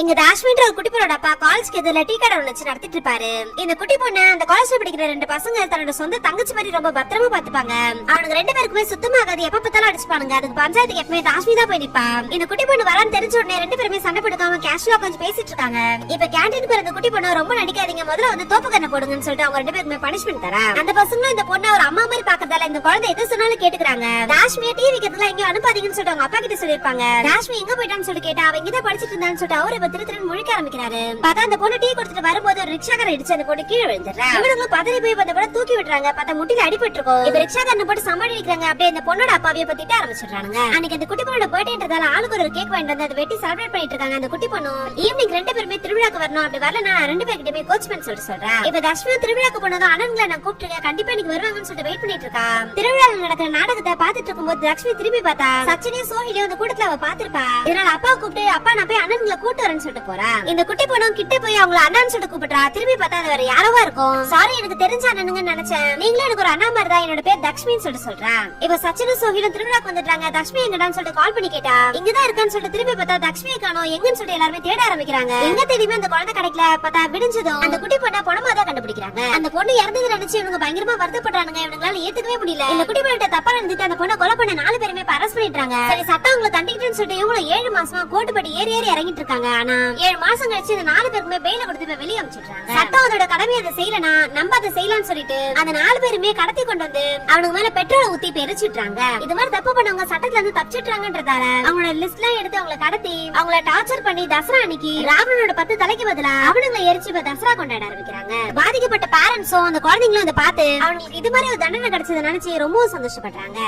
இங்க தாஷ்மின்ற ஒரு குட்டி பொண்ணோட அப்பா காலேஜ்க்கு எதிரில டீ கடை ஒண்ணு வச்சு நடத்திட்டு இருப்பாரு. இந்த குட்டி பொண்ணு அந்த காலேஜ்ல படிக்கிற ரெண்டு பசங்க தன்னோட சொந்த தங்கச்சி மாதிரி ரொம்ப பத்திரமா பாத்துப்பாங்க. அவனுக்கு ரெண்டு பேருக்குமே சுத்தமா ஆகாது, எப்ப பார்த்தாலும் அடிச்சுப்பானுங்க. அதுக்கு பஞ்சாயத்துக்கு எப்பவுமே தாஷ்மி தான் போய் நிப்பா. இந்த குட்டி பொண்ணு வரான்னு தெரிஞ்ச உடனே ரெண்டு பேருமே சண்டை போட்டுக்காம கேஷுவலா கொஞ்சம் பேசிட்டு இருக்காங்க. இப்ப கேண்டீனுக்கு அந்த குட்டி பொண்ணு ரொம்ப நடிக்காதீங்க, முதல்ல வந்து தோப்பு கண்ணை போடுங்கன்னு சொல்லிட்டு அவங்க ரெண்டு பேருக்குமே பனிஷ்மெண்ட் தரா. அந்த பசங்களும் இந்த பொண்ணு ஒரு அம்மா மாதிரி பாக்குறதால இந்த குழந்தை எது சொன்னாலும் கேட்டுக்கிறாங்க. தாஷ்மியை டீ வைக்கிறதுல எங்க அனுப்பாதீங்கன்னு சொல்லிட்டு அவங்க அப்பா கிட்ட சொல்லிருப்பாங்க. தாஷ்மி எங்க போயிட்டான்னு சொல்லி கேட்டா அவ இங்கதான் படிச்சிட்டு இருந்தான்னு சொல்லிட்டு அவரு இப்ப திருத்திரன் முழிக்க ஆரம்பிக்கிறாரு. பார்த்தா அந்த பொண்ணு டீ கொடுத்துட்டு வரும்போது ஒரு ரிக்ஷாக்கார இடிச்சு அந்த பொண்ணு கீழே விழுந்துடுறா. இவனுங்க பதறி போய் அந்த பொண்ணை தூக்கி விடுறாங்க. பார்த்தா முட்டில அடிபட்டு இருக்கும். இப்ப ரிக்ஷாக்காரனை போட்டு சமாளிக்கிறாங்க. அப்படியே இந்த பொண்ணோட அப்பாவிய பத்திட்டு ஆரம்பிச்சிடுறாங்க. அன்னைக்கு அந்த குட்டி பொண்ணோட பர்த்டேன்றதால ஆளுக்கு ஒரு கேக் வாங்கிட்டு வந்து அதை வெட்டி செலிப்ரேட் பண்ணிட்டு இருக்காங்க. அந்த குட்டி பொண்ணு ஈவினிங் ரெண்டு பேருமே திருவிழாக்கு வரணும், அப்படி வரல நான் ரெண்டு பேர்கிட்டயுமே கோச் பண்ண சொல்றேன். இப்ப தஷ்மி திருவிழாக்கு போனதும் அண்ணன்களை நான் கூப்பிட்டுருக்கேன், கண்டிப்பா இன்னைக்கு வருவாங்கன்னு சொல்லிட்டு வெயிட் பண்ணிட்டு இருக்கா. திருவிழாவில் நடக்கிற நாடகத்தை பாத்துட்டு இருக்கும்போது லட்சுமி திரும்பி பார்த்தா சச்சினியும் சோஹிலியும் அந்த கூட்டத்துல அவ பாத்திருப்பா. இதனால அப்பா கூப்பிட்டு அப்பா நான் போய் அண்ணன்களை கூட்டு வரேன்னு சொல்லிட்டு போறா. இந்த குட்டி பொண்ணு கிட்ட போய் அவங்கள அண்ணான்னு சொல்லிட்டு கூப்பிடுறா. திரும்பி பார்த்தா அது வேற யாரோவா இருக்கும். சாரி எனக்கு தெரிஞ்ச அண்ணனுங்கன்னு நினைச்சேன், நீங்களும் எனக்கு ஒரு அண்ணா மாதிரி தான், என்னோட பேர் தக்ஷ்மின்னு சொல்லிட்டு சொல்றா. இப்ப சச்சினும் சோஹிலும் திருவிழாக்கு வந்துட்டாங்க. தக்ஷ்மி எங்கடான்னு சொல்லிட்டு கால் பண்ணி கேட்டா இங்கதான் இருக்கான்னு சொல்லிட்டு திரும்பி பார்த்தா தக்ஷ்மியை காணோம். எங்கன்னு சொல்லிட்டு எல்லாருமே தேட ஆரம்பிக்கிறாங்க. எங்க தேடியுமே அந்த குழந்தை கிடைக்கல. பார்த்தா விடிஞ்சதும் அந்த குட்டி பொண்ணை பணமா தான் கண்டுபிடிக்கிறாங்க. அந்த பொண்ணு இறந்தது நினைச்சு இவங்க பயங்கரமா வருத்தப்படுறாங்க. இவங்களால ஏத்துக்கவே முடியல. இந்த குட்டி பொண்ணு தப்பா நடந்துட்டு அந்த பொண்ணை கொலை பண்ண 4 பேருமே அரெஸ்ட் பண்ணிட்டாங்க. சரி சட்டம் அவங்களை தண்டிக்கிட்டுன்னு சொல்லிட்டு இவங்க 7 மாசமா கோட்டுப்படி ஏறி இறங்கிட்டு இருக்காங்க. ஆனா 7 மாசம் கழிச்சு இந்த 4 பேருக்குமே பெயில கொடுத்து வெளியே அனுப்பிச்சிடுறாங்க. சட்டம் அதோட கடமை அதை செய்யலனா நம்ம அதை செய்யலாம்னு சொல்லிட்டு அந்த 4 பேருமே கடத்தி கொண்டு வந்து அவனுக்கு மேல பெட்ரோலை ஊத்தி எரிச்சிடுறாங்க. இது மாதிரி தப்பு பண்ணவங்க சட்டத்துல இருந்து தப்பிச்சிடுறாங்கன்றதால அவங்களோட லிஸ்ட் எல்லாம் எடுத்து அவங்களை கடத்தி அவங்கள டார்ச்சர் பண்ணி தசரா அன்னைக்கு ராவணனோட 10 தலைக்கு பதிலா அவனுங்களை எரிச்சு தசரா கொண்டாட ஆரம்பிக்கிறாங்க. பாதிக்கப்பட்ட பேரண்ட்ஸும் அந்த குழந்தைங்களும் அதை பார்த்து அவங்களுக்கு இது மாதிரி ஒரு தண்டனை கிடைச்சதை நினைச்சு ரொம்ப சந்தோஷப்படுறாங்க.